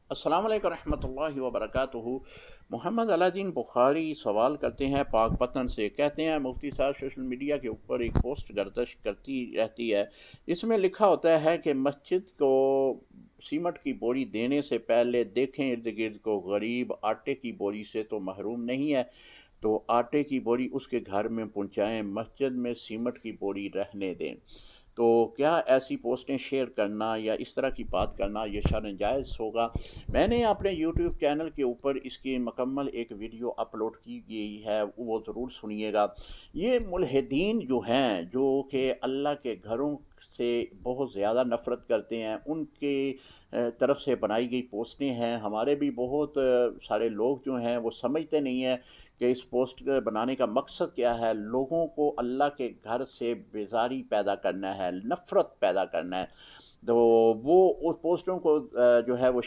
अस्सलाम वालेकुम रहमतुल्लाहि व बरकातुहू। मोहम्मद अलादीन बुखारी सवाल करते हैं पाकपतन से। कहते हैं मुफ्ती साहब सोशल मीडिया के ऊपर एक पोस्ट गर्दिश करती रहती है। इसमें लिखा होता है कि मस्जिद को सीमट की बोरी देने से पहले देखें इर्द गिर्द को, गरीब आटे की बोरी से तो महरूम नहीं है, तो आटे की बोरी उसके घर में पहुंचाएं, मस्जिद में सीमट की बोरी रहने दें। तो क्या ऐसी पोस्टें शेयर करना या इस तरह की बात करना ये शर्अन जायज़ होगा? मैंने अपने यूट्यूब चैनल के ऊपर इसकी मुकम्मल एक वीडियो अपलोड की गई है, वो ज़रूर सुनिएगा। ये मुल्हिदीन जो हैं, जो कि अल्लाह के घरों से बहुत ज़्यादा नफ़रत करते हैं, उनके तरफ से बनाई गई पोस्टें हैं। हमारे भी बहुत सारे लोग जो हैं वो समझते नहीं हैं कि इस पोस्ट के बनाने का मकसद क्या है। लोगों को अल्लाह के घर से बेज़ारी पैदा करना है, नफ़रत पैदा करना है। तो वो उस पोस्टों को जो है वो